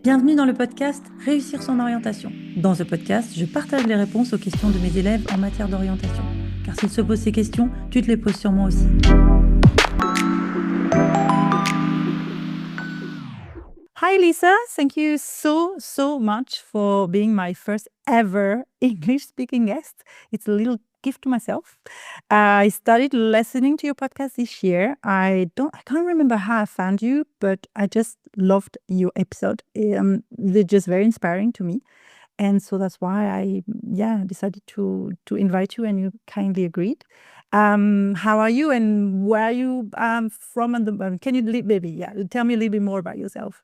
Bienvenue dans le podcast Réussir son orientation. Dans ce podcast, je partage les réponses aux questions de mes élèves en matière d'orientation. Car s'ils se posent ces questions, tu te les poses sûrement aussi. Hi Lisa, thank you so much for being my first ever English speaking guest. It's a little gift to myself. I started listening to your podcast this year. I can't remember how I found you, but I just loved your episode. They're just very inspiring to me. And so that's why I decided to invite you, and you kindly agreed. How are you, and where are you from? And can you maybe tell me a little bit more about yourself?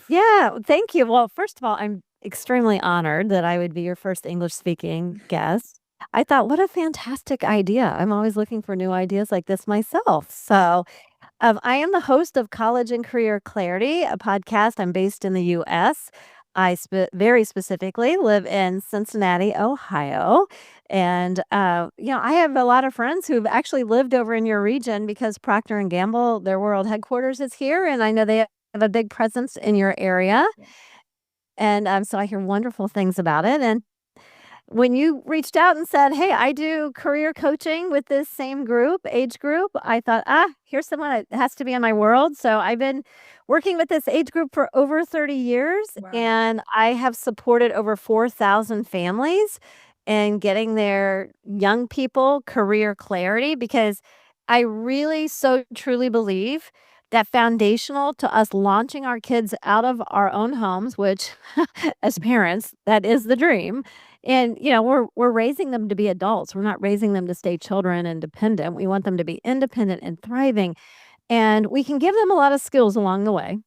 Yeah, thank you. Well, first of all, I'm extremely honored that I would be your first English speaking guest. I thought, what a fantastic idea. I'm always looking for new ideas like this myself. So, I am the host of College and Career Clarity, a podcast. I'm based in the US. Very specifically live in Cincinnati, Ohio. And, I have a lot of friends who've actually lived over in your region because Procter and Gamble, their world headquarters is here. And I know they have a big presence in your area. Yeah. And so I hear wonderful things about it. And when you reached out and said, hey, I do career coaching with this same age group, I thought, here's someone that has to be in my world. So I've been working with this age group for over 30 years, Wow. and I have supported over 4,000 families in getting their young people career clarity, because I really so truly believe that foundational to us launching our kids out of our own homes, which as parents, that is the dream. And, we're raising them to be adults. We're not raising them to stay children and dependent. We want them to be independent and thriving. And we can give them a lot of skills along the way,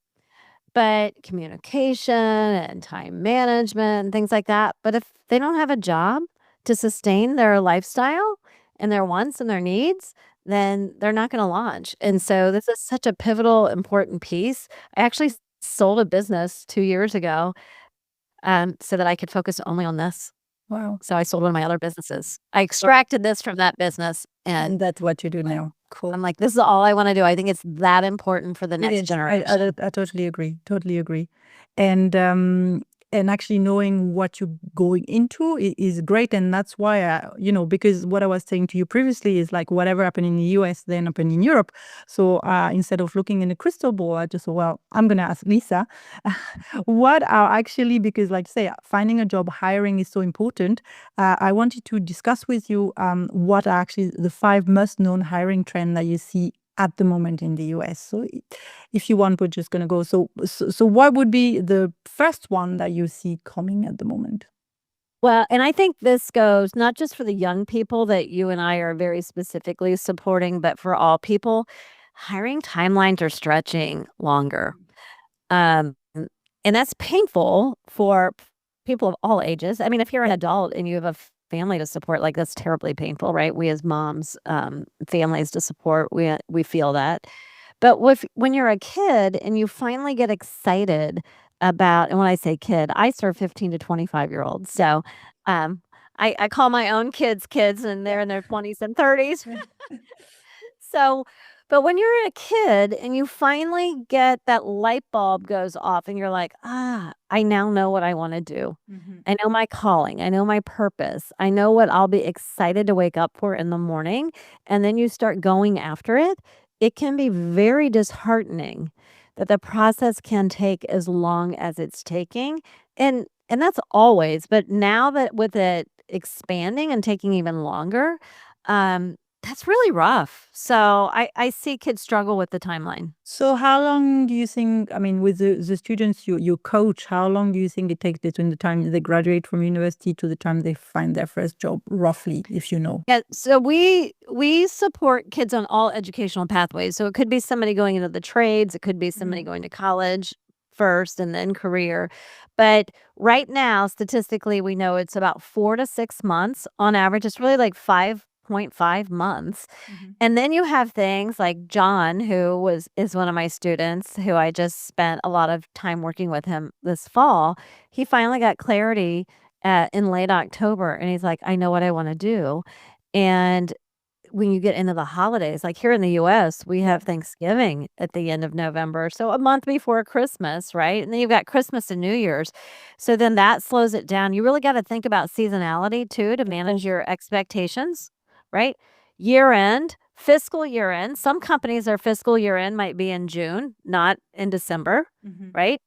but communication and time management and things like that. But if they don't have a job to sustain their lifestyle and their wants and their needs, then they're not going to launch. And so this is such a pivotal, important piece. I actually sold a business 2 years ago so that I could focus only on this. Wow. So I sold one of my other businesses. I extracted this from that business, And and that's what you do now. Cool. I'm like, this is all I want to do. I think it's that important for the It next is. generation. I totally agree. Totally agree. And actually knowing what you're going into is great. And that's why, because what I was saying to you previously is like whatever happened in the US, then happened in Europe. So instead of looking in a crystal ball, I just, I'm going to ask Lisa, what are actually, because like say, finding a job, hiring is so important. I wanted to discuss with you what are actually the 5 most known hiring trends that you see at the moment in the US. So if you want, we're just going to go. So what would be the first one that you see coming at the moment? Well, and I think this goes not just for the young people that you and I are very specifically supporting, but for all people. Hiring timelines are stretching longer. And that's painful for people of all ages. I mean, if you're an adult and you have a family to support, like that's terribly painful, right? We as moms, families to support, we feel that. But when you're a kid and you finally get excited about, and when I say kid, I serve 15 to 25-year-olds. So I call my own kids, and they're in their 20s and 30s. So, but when you're a kid and you finally get that light bulb goes off and you're like, I now know what I want to do. Mm-hmm. I know my calling. I know my purpose. I know what I'll be excited to wake up for in the morning. And then you start going after it. It can be very disheartening that the process can take as long as it's taking. And that's always, but now that with it expanding and taking even longer, that's really rough. So I see kids struggle with the timeline. So how long do you think, I mean, with the students you coach, how long do you think it takes between the time they graduate from university to the time they find their first job, roughly, if you know? Yeah, so we support kids on all educational pathways. So it could be somebody going into the trades, it could be somebody going to college first and then career. But right now, statistically, we know it's about 4 to 6 months on average. It's really like 5.5 months. And then you have things like John, who is one of my students, who I just spent a lot of time working with him this fall. He finally got clarity in late October, and he's like, I know what I want to do. And when you get into the holidays, like here in the US, we have Thanksgiving at the end of November, so a month before Christmas, right? And then you've got Christmas and New Year's. So then that slows it down. You really got to think about seasonality too to manage your expectations, right? Year end, fiscal year end. Some companies, their fiscal year end might be in June, not in December, right?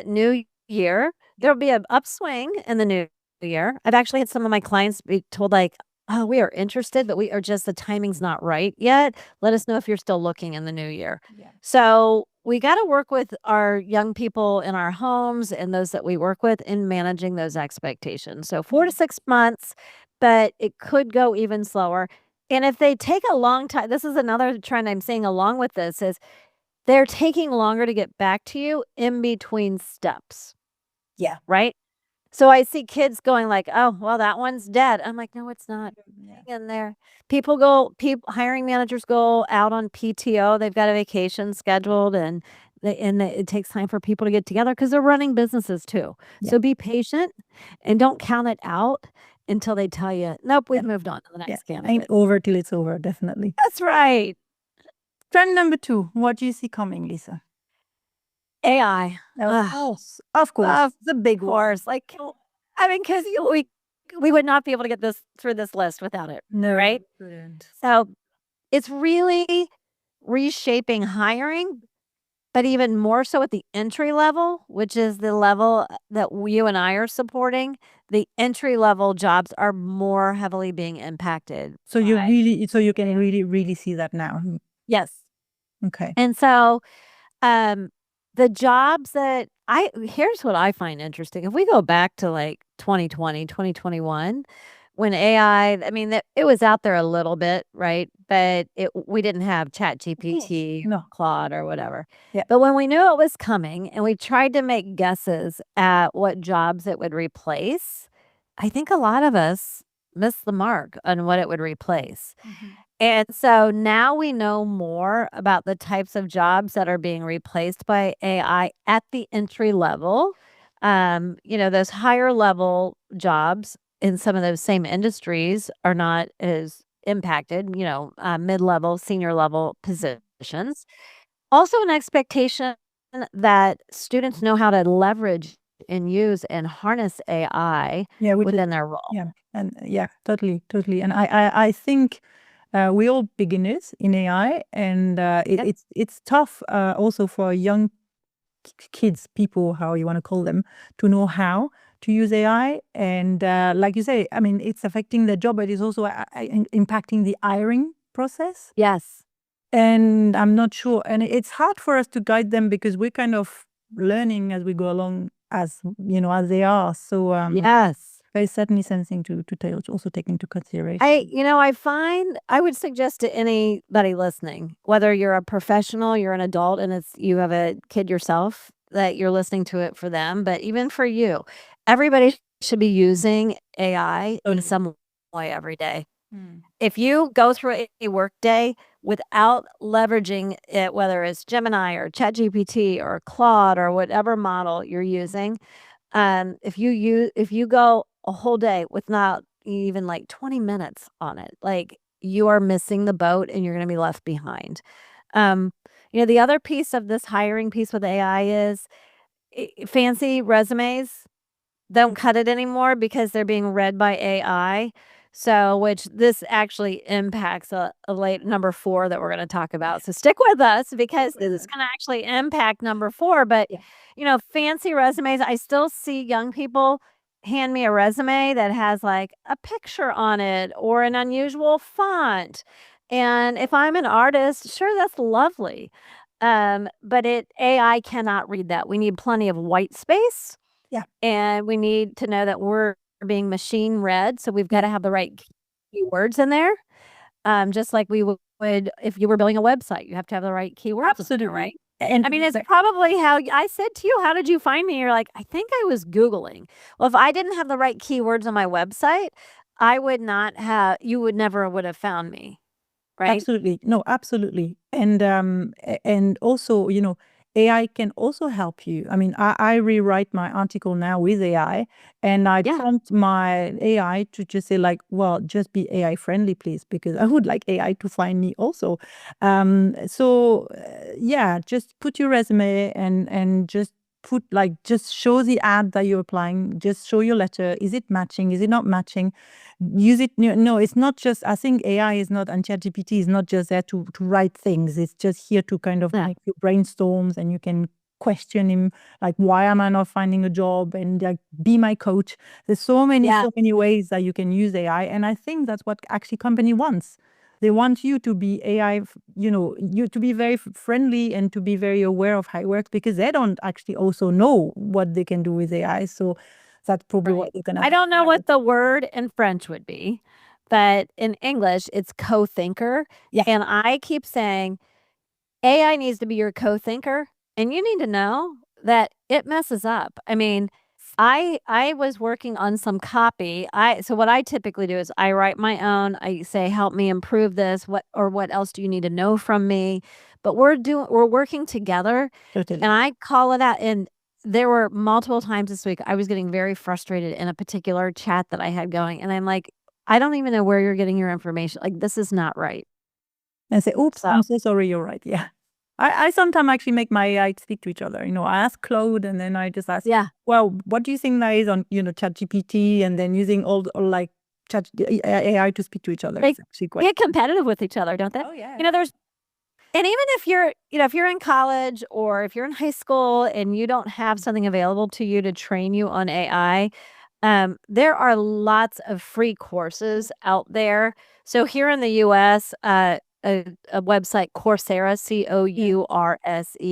New year, there'll be an upswing in the new year. I've actually had some of my clients be told, like, oh, we are interested, but we are just the timing's not right yet. Let us know if you're still looking in the new year. Yeah. So we got to work with our young people in our homes and those that we work with in managing those expectations. So 4 to 6 months, but it could go even slower. And if they take a long time, this is another trend I'm seeing along with this is they're taking longer to get back to you in between steps. Yeah. Right? So I see kids going like, "Oh, well, that one's dead." I'm like, "No, it's not. Hang in there." Hiring managers go out on PTO. They've got a vacation scheduled, and it takes time for people to get together because they're running businesses too. Yeah. So be patient and don't count it out until they tell you, "Nope, we've moved on to the next Ain't candidate." over till it's over, definitely. That's right. Trend number 2, what do you see coming, Lisa? AI. Of course, Of the big one. course. Like, I mean, because we would not be able to get this through this list without it, No, right? we couldn't. So it's really reshaping hiring, but even more so at the entry level, which is the level that you and I are supporting. The entry level jobs are more heavily being impacted. So you can really see that now. Yes. Okay. And so the jobs that here's what I find interesting. If we go back to like 2020, 2021, when AI, I mean, it was out there a little bit, right? But we didn't have Chat GPT, No. Claude, or whatever. Yeah. But when we knew it was coming and we tried to make guesses at what jobs it would replace, I think a lot of us missed the mark on what it would replace. And so now we know more about the types of jobs that are being replaced by AI at the entry level. Those higher level jobs in some of those same industries are not as impacted, mid-level, senior level positions. Also, an expectation that students know how to leverage and use and harness AI within their role. Yeah, and totally. And I think we're all beginners in AI, and it's tough also for young kids, people, how you want to call them, to know how to use AI. And like you say, I mean, it's affecting their job, but it's also impacting the hiring process. Yes. And I'm not sure. And it's hard for us to guide them because we're kind of learning as we go along, as they are. So yes. there's certainly something to also take into consideration. I would suggest to anybody listening, whether you're a professional, you're an adult, and you have a kid yourself, that you're listening to it for them. But even for you, everybody should be using AI in some way every day. If you go through a work day without leveraging it, whether it's Gemini or ChatGPT or Claude or whatever model you're using, if you go a whole day with not even like 20 minutes on it, like, you are missing the boat and you're going to be left behind. The other piece of this hiring piece with AI is fancy resumes don't cut it anymore because they're being read by AI. So, which this actually impacts a late number 4 that we're going to talk about. So stick with us because it's going to actually impact number 4. But, fancy resumes, I still see young people hand me a resume that has like a picture on it or an unusual font. And if I'm an artist, sure, that's lovely. But AI cannot read that. We need plenty of white space. Yeah. And we need to know that we're being machine read. So we've got to have the right keywords in there. Just like we would if you were building a website, you have to have the right keywords. Absolutely. Right. And I mean, it's probably how I said to you, how did you find me? You're like, I think I was Googling. Well, if I didn't have the right keywords on my website, you would never would have found me. Right. Absolutely. No, absolutely. And also, AI can also help you. I mean, I rewrite my article now with AI, and I prompt my AI to just say like, well, just be AI friendly, please, because I would like AI to find me also. Yeah, just put your resume and just put like, just show the ad that you're applying, just show your letter. Is it matching? Is it not matching? Use it. No, it's not just, I think AI is not, and ChatGPT is not just there to write things. It's just here to kind of make you brainstorms, and you can question him, like, why am I not finding a job? And like, be my coach. There's so many ways that you can use AI. And I think that's what actually company wants. They want you to be AI, you to be very friendly and to be very aware of how it works, because they don't actually also know what they can do with AI. So that's probably what they're gonna. I don't know what the word in French would be, but in English, it's co-thinker. Yeah. And I keep saying AI needs to be your co-thinker, and you need to know that it messes up. I mean, I was working on some copy. So what I typically do is I write my own. I say, "Help me improve this. What else do you need to know from me?" But we're working together, Totally. and I call it out. And there were multiple times this week I was getting very frustrated in a particular chat that I had going, and I'm like, "I don't even know where you're getting your information. Like, this is not right." And say, oops, So I'm so sorry, you're right. Yeah. I sometimes actually make my AI speak to each other. I ask Claude, and then I just ask, well, what do you think that is on, ChatGPT, and then using all like Chat AI to speak to each other. they It's actually quite. get competitive with each other, don't they? Oh yeah. There's and even if you're in college or if you're in high school and you don't have something available to you to train you on AI, there are lots of free courses out there. So here in the US, a website, Coursera,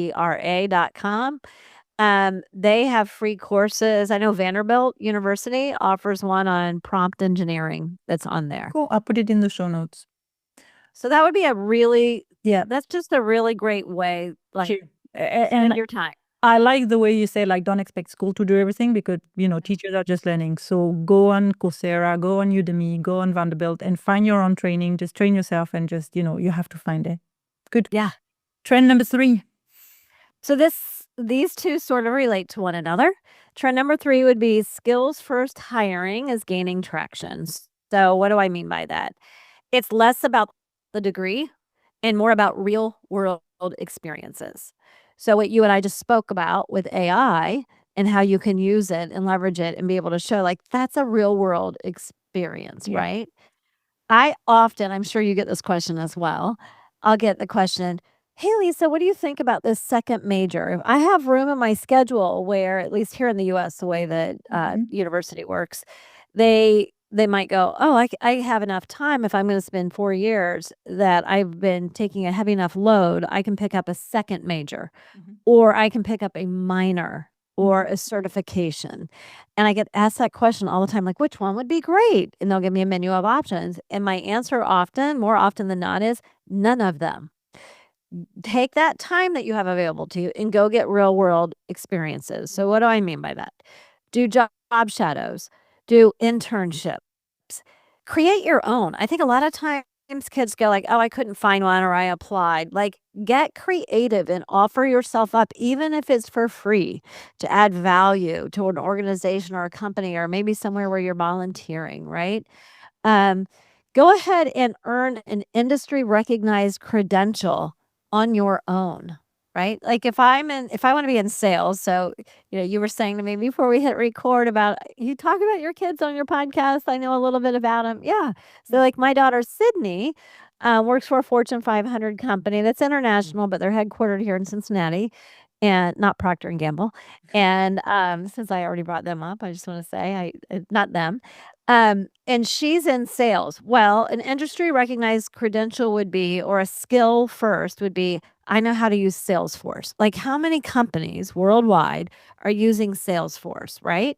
COURSERA.com. They have free courses. I know Vanderbilt University offers one on prompt engineering that's on there. Cool. I'll put it in the show notes. So that would be that's just a really great way, like, Sure. spend And your time. I like the way you say, like, don't expect school to do everything, because, teachers are just learning. So go on Coursera, go on Udemy, go on Vanderbilt, and find your own training. Just train yourself, and just, you have to find it. Good. Yeah. Trend number 3. So these two sort of relate to one another. Trend number 3 would be skills first hiring is gaining traction. So what do I mean by that? It's less about the degree and more about real world experiences. So what you and I just spoke about with AI and how you can use it and leverage it and be able to show, like, that's a real world experience, Yeah. right? I'm sure you get this question as well. I'll get the question, "Hey, Lisa, what do you think about this second major? If I have room in my schedule," where, at least here in the US, the way that university works, they might go, "Oh, I have enough time if I'm gonna spend 4 years that I've been taking a heavy enough load, I can pick up a second major, or I can pick up a minor or a certification." And I get asked that question all the time, like, "Which one would be great?" And they'll give me a menu of options. And my answer more often than not, is none of them. Take that time that you have available to you and go get real world experiences. So what do I mean by that? Do job shadows, do internships, create your own. I think a lot of times kids go like, "Oh, I couldn't find one," or "I applied." Like, get creative and offer yourself up, even if it's for free, to add value to an organization or a company, or maybe somewhere where you're volunteering, right? Um, Go ahead and earn an industry recognized credential on your own, right? Like, if I want to be in sales, so, you were saying to me before we hit record about, you talk about your kids on your podcast. I know a little bit about them. Yeah. So, like, my daughter, Sydney, works for a Fortune 500 company that's international, but they're headquartered here in Cincinnati, and not Procter and Gamble. And since I already brought them up, I just want to say, not them. And she's in sales. Well, an industry recognized credential would be, or a skill first would be, I know how to use Salesforce. Like, how many companies worldwide are using Salesforce, right?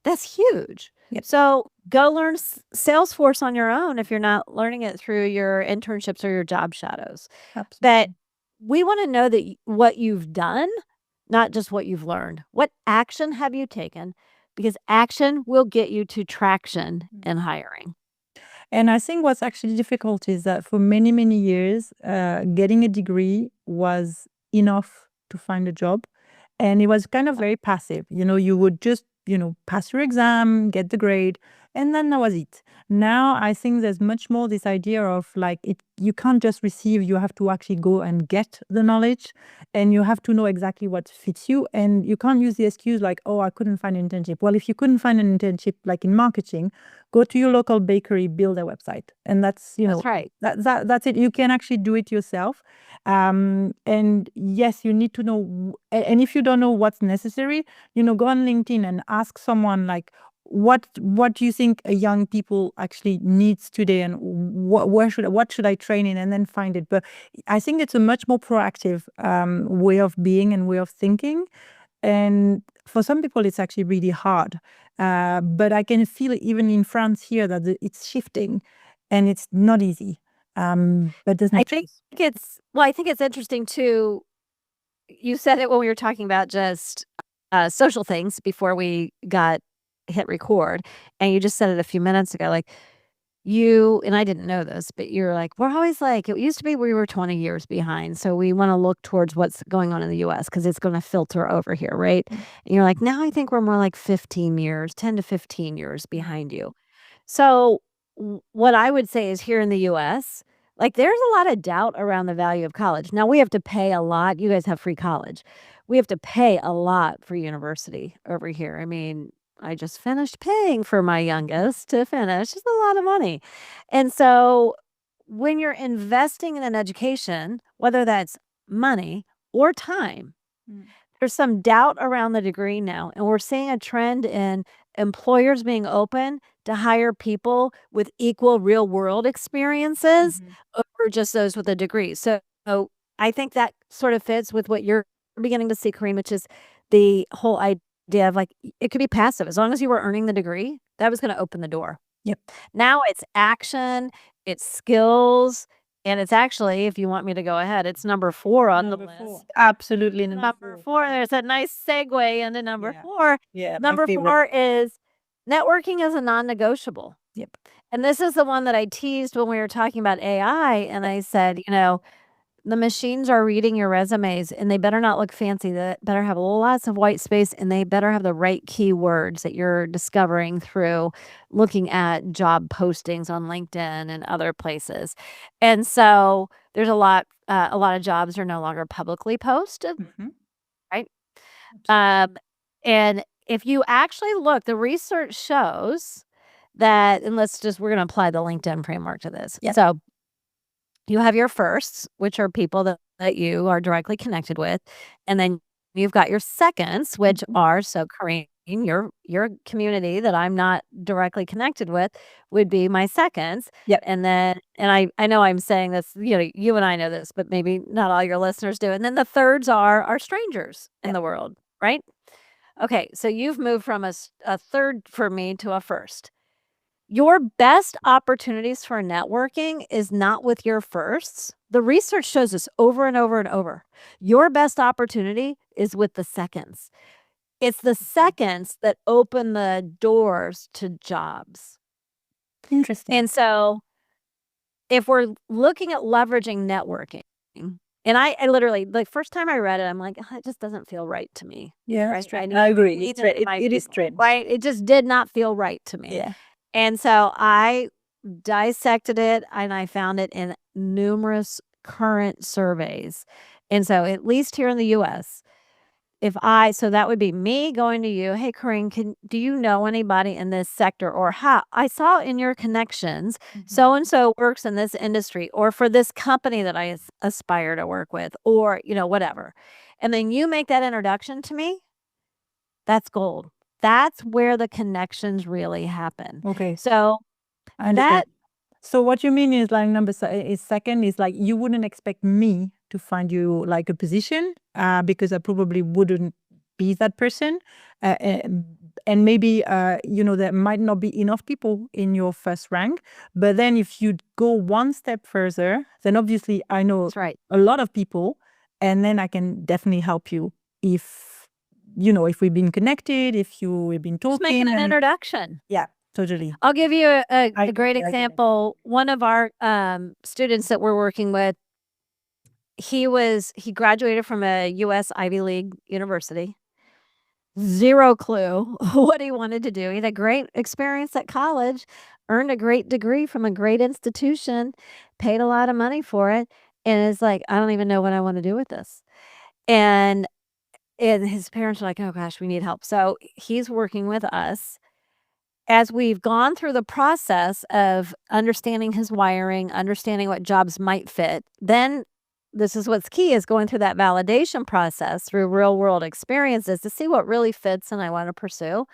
That's huge. Yep. So go learn Salesforce on your own if you're not learning it through your internships or your job shadows. Absolutely. But we want to know that what you've done, not just what you've learned. What action have you taken? Because action will get you to traction in hiring. And I think what's actually difficult is that for many, many years, getting a degree was enough to find a job. And it was kind of very passive. You would just, pass your exam, get the grade, and then that was it. Now I think there's much more this idea of like you can't just receive, you have to actually go and get the knowledge, and you have to know exactly what fits you. And you can't use the excuse like, oh, I couldn't find an internship. Well, if you couldn't find an internship like in marketing, go to your local bakery, build a website. And that's, That's right. that's it. You can actually do it yourself. And yes, you need to know, and if you don't know what's necessary, go on LinkedIn and ask someone like, what do you think a young people actually needs today, and what should I train in, and then find it. But I think it's a much more proactive way of being and way of thinking. And for some people, it's actually really hard. But I can feel even in France here that it's shifting, and it's not easy. But there's no I think it's interesting too. You said it when we were talking about just social things before we hit record, and you just said it a few minutes ago. Like you and I didn't know this, but you're like, we're always like, it used to be we were 20 years behind, so we want to look towards what's going on in the U.S. because it's going to filter over here, right? And you're like, now I think we're more like 15 years, 10 to 15 years behind you. So what I would say is here in the US, like there's a lot of doubt around the value of college. Now we have to pay a lot. You guys have free college. We have to pay a lot for university over here. I mean, I just finished paying for my youngest to finish. It's a lot of money. And so when you're investing in an education, whether that's money or time, there's some doubt around the degree now. And we're seeing a trend in employers being open to hire people with equal real world experiences over just those with a degree. So I think that sort of fits with what you're beginning to see, Kareem, which is the whole idea of like, it could be passive. As long as you were earning the degree, that was going to open the door. Yep. Now it's action, it's skills, and it's actually, if you want me to go ahead, it's number 4 on the list. Absolutely. Number 4, there's a nice segue into number 4. Yeah. Number 4 is networking is a non-negotiable. Yep. And this is the one that I teased when we were talking about AI. And I said, the machines are reading your resumes and they better not look fancy. They better have lots of white space, and they better have the right keywords that you're discovering through looking at job postings on LinkedIn and other places. And so there's a lot of jobs are no longer publicly posted, right? And if you actually look, the research shows that, and we're going to apply the LinkedIn framework to this. Yep. So you have your firsts, which are people that you are directly connected with. And then you've got your seconds, which are, so Kareem, your community that I'm not directly connected with would be my seconds. Yep. And then, and I know I'm saying this, you and I know this, but maybe not all your listeners do. And then the thirds are strangers in the world, right? Okay, so you've moved from a third for me to a first. Your best opportunities for networking is not with your firsts. The research shows this over and over and over. Your best opportunity is with the seconds. It's the seconds that open the doors to jobs. Interesting. And so if we're looking at leveraging networking, and I literally, like, first time I read it, I'm like, it just doesn't feel right to me. Yeah, right? I agree. It is strange. Right? It just did not feel right to me. Yeah. And so I dissected it, and I found it in numerous current surveys. And so at least here in the US, so that would be me going to you, hey, Corinne, do you know anybody in this sector? Or how I saw in your connections, so-and-so works in this industry, or for this company that I aspire to work with, or, whatever. And then you make that introduction to me. That's gold. That's where the connections really happen. Okay. So So what you mean is like second is like you wouldn't expect me to find you like a position because I probably wouldn't be that person. And maybe, there might not be enough people in your first rank. But then if you go one step further, then obviously I know a lot of people, and then I can definitely help you if we've been connected, if we've been talking. Just making an introduction. Yeah. Totally. I'll give you a great example. One of our students that we're working with, he graduated from a US Ivy League university. Zero clue what he wanted to do. He had a great experience at college, earned a great degree from a great institution, paid a lot of money for it, and is like, "I don't even know what I wanna do with this." And his parents are like, "Oh gosh, we need help." So he's working with us. As we've gone through the process of understanding his wiring, understanding what jobs might fit, then this is what's key is going through that validation process through real world experiences to see what really fits and I want to pursue.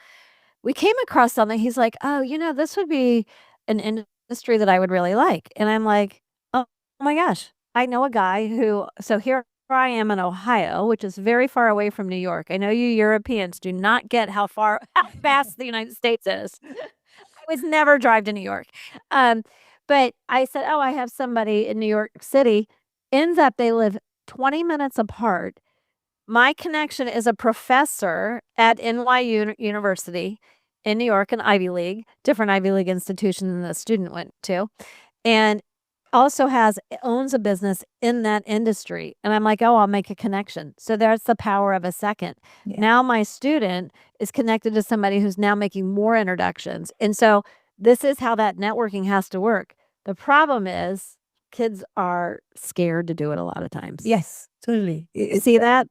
We came across something. He's like, "Oh, this would be an industry that I would really like." And I'm like, "Oh, my gosh, I know a guy who," so here I am in Ohio, which is very far away from New York. I know you Europeans do not get how vast the United States is. I was never drive to New York. Um, but I said, "Oh, I have somebody in New York City." Ends up they live 20 minutes apart. My connection is a professor at NYU University in New York, an Ivy League, different Ivy League institution than the student went to, and also owns a business in that industry. And I'm like, "Oh, I'll make a connection." So there's the power of a second. Yeah. Now my student is connected to somebody who's now making more introductions. And so this is how that networking has to work. The problem is kids are scared to do it a lot of times. Yes, totally. See that?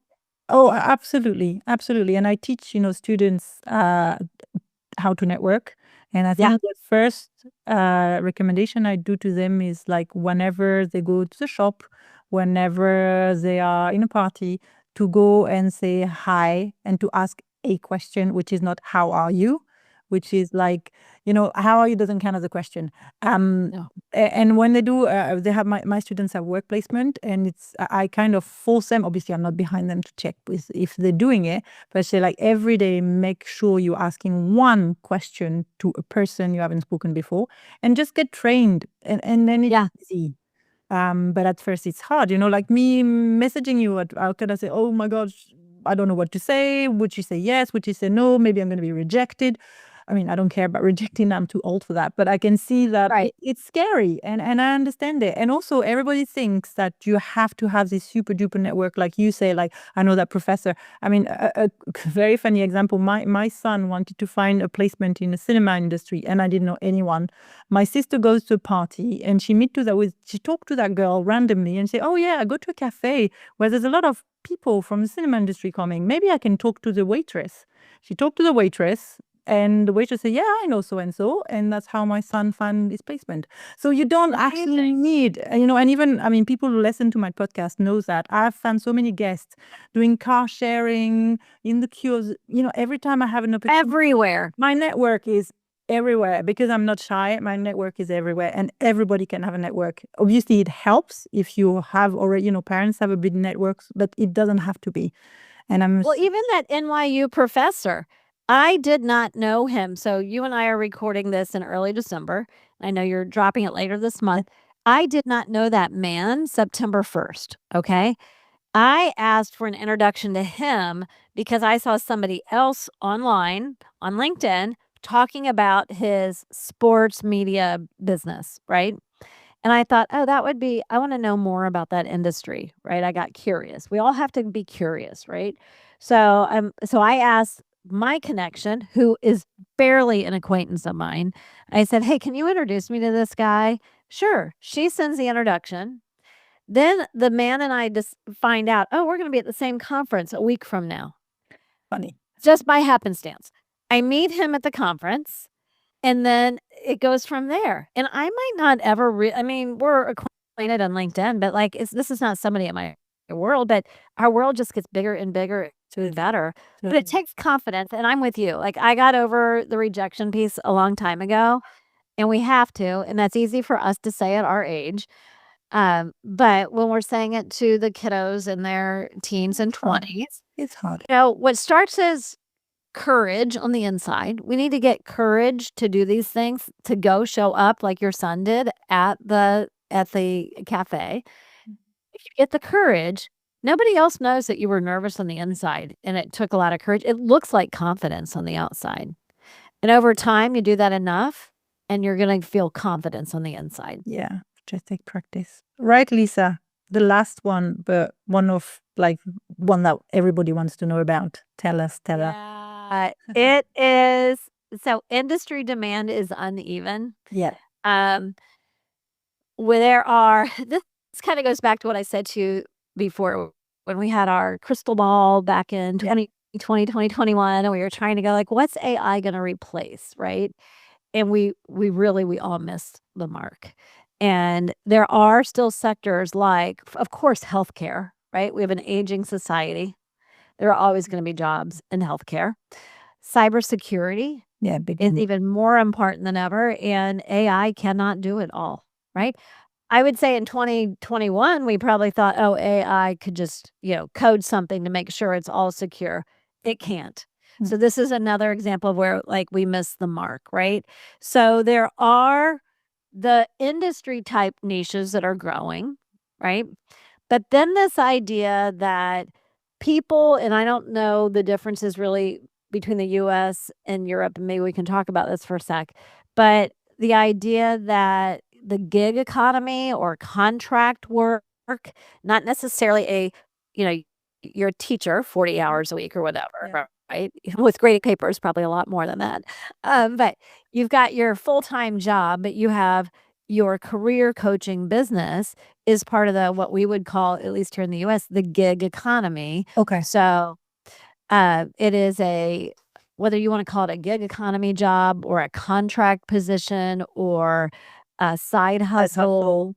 Oh, absolutely, absolutely. And I teach, students how to network. And I Yeah. think the first recommendation I do to them is like whenever they go to the shop, whenever they are in a party, to go and say hi and to ask a question, which is not how are you, which is like, how are you doesn't count as a question. No. And when they do, they have my students have work placement, and I kind of force them. Obviously, I'm not behind them to check if they're doing it, but I say like every day, make sure you're asking one question to a person you haven't spoken before, and just get trained, and then it's Yeah. easy. But at first it's hard, like me messaging you. How can I say, oh my gosh, I don't know what to say. Would you say yes? Would you say no? Maybe I'm going to be rejected. I mean, I don't care about rejecting. I'm too old for that. But I can see that Right. it's scary, and I understand it. And also, everybody thinks that you have to have this super duper network, like you say. Like I know that professor. I mean, a very funny example. My son wanted to find a placement in the cinema industry, and I didn't know anyone. My sister goes to a party, and she talked to that girl randomly, and say, "Oh yeah, I go to a cafe where there's a lot of people from the cinema industry coming. Maybe I can talk to the waitress." She talked to the waitress, and the waitress said, "Yeah, I know so and so," and that's how my son found his placement. So you don't actually need, and even, I mean, people who listen to my podcast knows that I've found so many guests doing car sharing in the queues. Every time I have an opportunity, Everywhere. my network is everywhere because I'm not shy. My network is everywhere, and everybody can have a network. Obviously, it helps if you have already, parents have a big network, but it doesn't have to be. And Well, even that NYU professor, I did not know him. So you and I are recording this in early December. I know you're dropping it later this month. I did not know that man September 1st. Okay. I asked for an introduction to him because I saw somebody else online on LinkedIn talking about his sports media business, right? And I thought, "Oh, I wanna know more about that industry," right? I got curious. We all have to be curious, right? So I asked my connection, who is barely an acquaintance of mine, I said, "Hey, can you introduce me to this guy?" Sure. She sends the introduction. Then the man and I just find out, "Oh, we're gonna be at the same conference a week from now." funny. Just by happenstance. I meet him at the conference. And then it goes from there, and I might not ever I mean, we're acquainted on LinkedIn, but, like, this is not somebody in my world, but our world just gets bigger and bigger and better, but it takes confidence, and I'm with you, like, I got over the rejection piece a long time ago, and we have to, and that's easy for us to say at our age, but when we're saying it to the kiddos in their teens and 20s, It's hard. what starts as courage on the inside. We need to get courage to do these things, to go show up like your son did at the cafe. If you get the courage, nobody else knows that you were nervous on the inside and it took a lot of courage. It looks like confidence on the outside. And over time, you do that enough and you're going to feel confidence on the inside. Yeah, just take practice. Right, Lisa? the last one, but one that everybody wants to know about. Tell us, Stella. It is. So industry demand is uneven. Yeah. Where there are, this kind of goes back to what I said to you before when we had our crystal ball back in 2020, 2021, and we were trying to go like, what's AI going to replace, right? And we all missed the mark. And there are still sectors like, of course, healthcare, right? We have an aging society. There are always going to be jobs in healthcare. Cybersecurity is even more important than ever, and AI cannot do it all, right? I would say in 2021, we probably thought, oh, AI could just, code something to make sure it's all secure. It can't. So this is another example of where like we missed the mark, right? So there are the industry type niches that are growing, right? But then this idea that people, and I don't know the differences really between the US and Europe, and maybe we can talk about this for a sec, but the idea that the gig economy or contract work, not necessarily you're a teacher 40 hours a week or whatever, right? With graded papers, probably a lot more than that. But you've got your full-time job, but you have your career coaching business is part of what we would call, at least here in the US, the gig economy. Okay. So it is whether you want to call it a gig economy job or a contract position or a side hustle,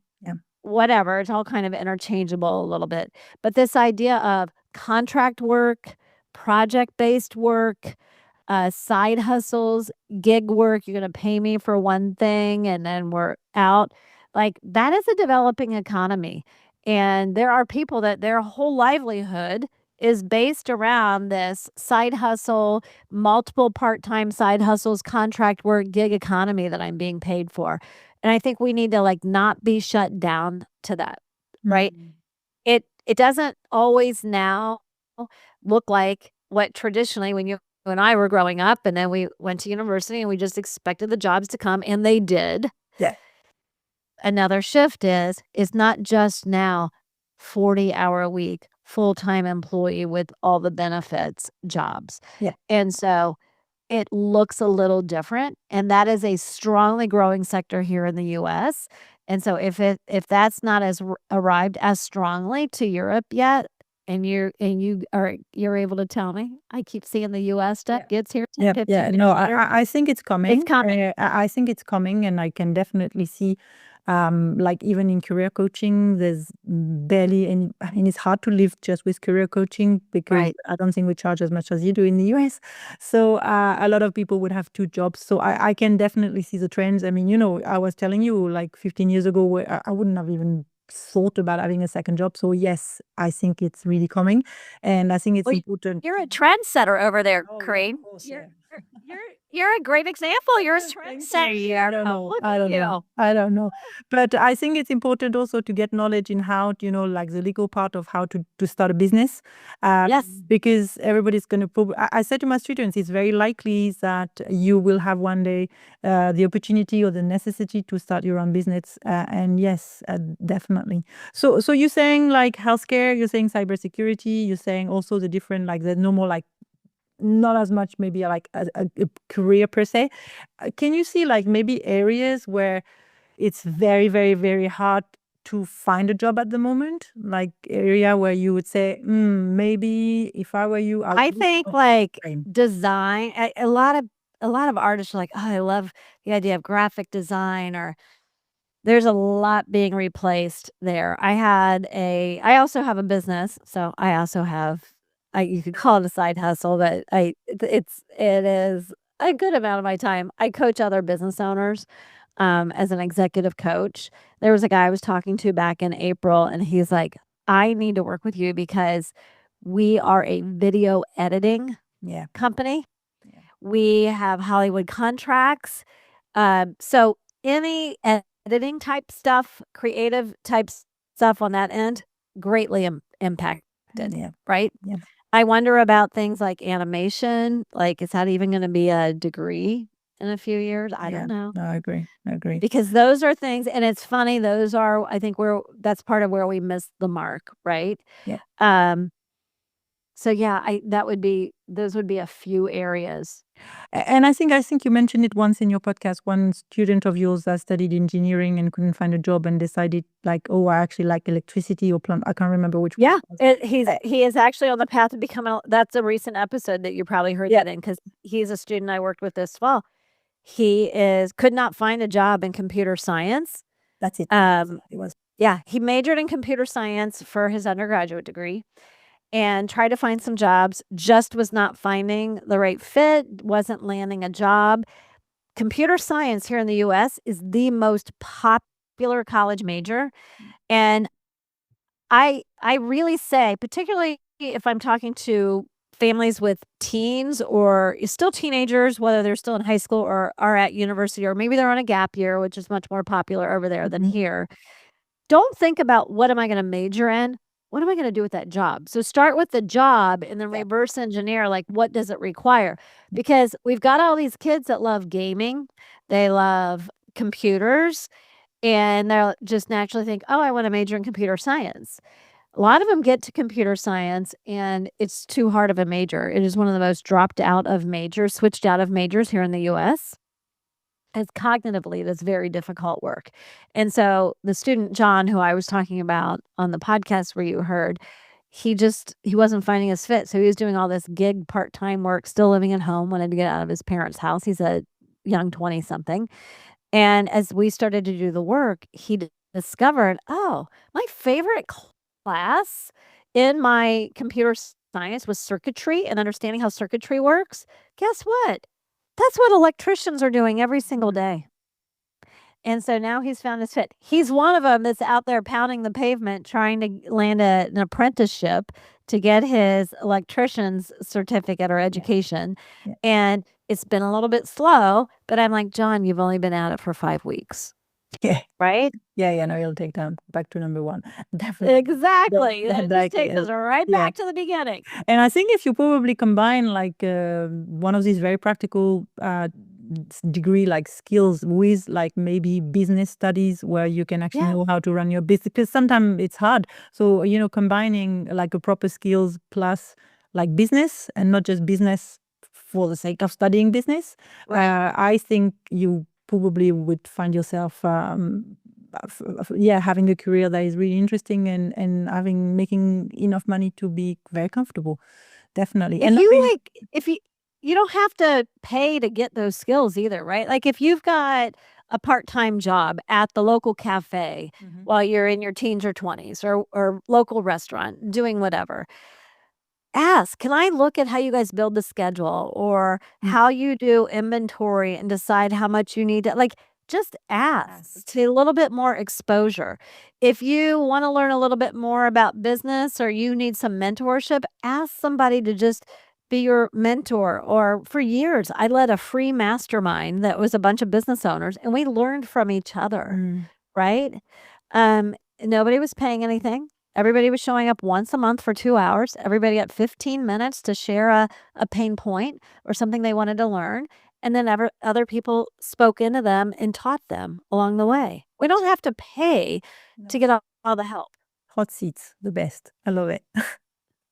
whatever. It's all kind of interchangeable a little bit. But this idea of contract work, project-based work, side hustles, gig work, you're going to pay me for one thing and then we're out. Like that is a developing economy. And there are people that their whole livelihood is based around this side hustle, multiple part-time side hustles, contract work, gig economy that I'm being paid for. And I think we need to like not be shut down to that, right? It doesn't always now look like what traditionally when you and I were growing up and then we went to university and we just expected the jobs to come and they did. Yeah. Another shift is not just now 40-hour a week, full-time employee with all the benefits jobs. Yeah. And so it looks a little different. And that is a strongly growing sector here in the US. And so if that's not as arrived as strongly to Europe yet, and you're able to tell me, I keep seeing the US stuff gets here 10, 15 years No, later. I think it's coming. It's coming. I think it's coming, and I can definitely see, like even in career coaching, there's barely any. I mean, it's hard to live just with career coaching because I don't think we charge as much as you do in the US. So a lot of people would have two jobs. So I can definitely see the trends. I mean, I was telling you like 15 years ago, where I wouldn't have even thought about having a second job. So yes, I think it's really coming, and I think it's important. You're a trendsetter over there, Corinne. You're a great example. You're a trendsetter. I don't know. But I think it's important also to get knowledge in how, like the legal part of how to start a business. Yes. Because everybody's going to I said to my students, it's very likely that you will have one day the opportunity or the necessity to start your own business. And yes, definitely. So you're saying like healthcare, you're saying cybersecurity, you're saying also the different, like the normal, like not as much maybe like a career per se. Can you see like maybe areas where it's very, very, very hard to find a job at the moment? Like area where you would say, maybe if I were you, I think like design. A lot of artists are like, oh, I love the idea of graphic design, or there's a lot being replaced there. I also have a business, so I also have, you could call it a side hustle, but it is a good amount of my time. I coach other business owners as an executive coach. There was a guy I was talking to back in April, and he's like, I need to work with you because we are a video editing company. We have Hollywood contracts. So any editing type stuff, creative type stuff on that end, greatly impacted, right? I wonder about things like animation, like is that even going to be a degree in a few years. I don't know. No, I agree. I agree. Because those are things, and it's funny, those are, I think, where that's part of where we missed the mark, right? Yeah. So yeah, those would be a few areas. And I think you mentioned it once in your podcast. One student of yours that studied engineering and couldn't find a job and decided like, oh, I actually like electricity or plumb. I can't remember which Yeah, one. he is actually on the path to becoming. That's a recent episode that you probably heard that in, because he's a student I worked with this fall. He could not find a job in computer science. That's it. It was. Yeah, he majored in computer science for his undergraduate degree and tried to find some jobs, just was not finding the right fit, wasn't landing a job. Computer science here in the US is the most popular college major. And I really say, particularly if I'm talking to families with teens or still teenagers, whether they're still in high school or are at university, or maybe they're on a gap year, which is much more popular over there than here. Don't think about, what am I going to major in? What am I going to do with that job? So start with the job and then reverse engineer, like, what does it require? Because we've got all these kids that love gaming, they love computers, and they'll just naturally think, oh, I want to major in computer science. A lot of them get to computer science and it's too hard of a major. It is one of the most dropped out of majors, switched out of majors here in the US. As cognitively, that's very difficult work. And so the student, John, who I was talking about on the podcast where you heard, he wasn't finding his fit. So he was doing all this gig part-time work, still living at home, wanted to get out of his parents' house. He's a young 20 something. And as we started to do the work, he discovered, oh, my favorite class in my computer science was circuitry and understanding how circuitry works. Guess what? That's what electricians are doing every single day. And so now he's found his fit. He's one of them that's out there pounding the pavement trying to land an apprenticeship to get his electrician's certificate or education. And it's been a little bit slow, but I'm like, John, you've only been at it for 5 weeks. Yeah. Right? Yeah, no, it'll take time. Back to number one. Definitely. Exactly. It just takes us right back to the beginning. And I think if you probably combine like one of these very practical degree like skills with like maybe business studies where you can actually know how to run your business, because sometimes it's hard. So, combining like a proper skills plus like business, and not just business for the sake of studying business, I think you probably would find yourself having a career that is really interesting and making enough money to be very comfortable. Definitely. And if you don't have to pay to get those skills either, right? Like if you've got a part-time job at the local cafe while you're in your teens or 20s, or local restaurant doing whatever, ask, can I look at how you guys build the schedule, or how you do inventory and decide how much you need to, like, just ask to a little bit more exposure. If you want to learn a little bit more about business or you need some mentorship, ask somebody to just be your mentor. Or for years, I led a free mastermind that was a bunch of business owners, and we learned from each other, right? Nobody was paying anything. Everybody was showing up once a month for 2 hours. Everybody got 15 minutes to share a pain point or something they wanted to learn. And then other people spoke into them and taught them along the way. We don't have to pay to get all the help. Hot seats, the best. I love it.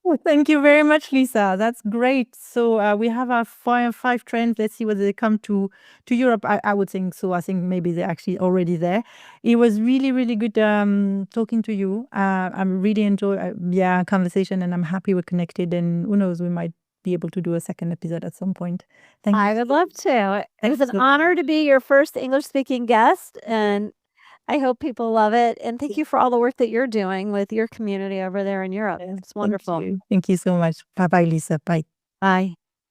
Well, thank you very much, Lisa. That's great. So we have our five trends. Let's see whether they come to Europe. I would think so. I think maybe they're actually already there. It was really, really good talking to you. I'm really enjoy conversation, and I'm happy we're connected. And who knows, we might be able to do a second episode at some point. Thank you. I would love to. It was an honor to be your first English-speaking guest, and I hope people love it. And thank you for all the work that you're doing with your community over there in Europe. It's wonderful. Thank you so much. Bye-bye, Lisa. Bye. Bye.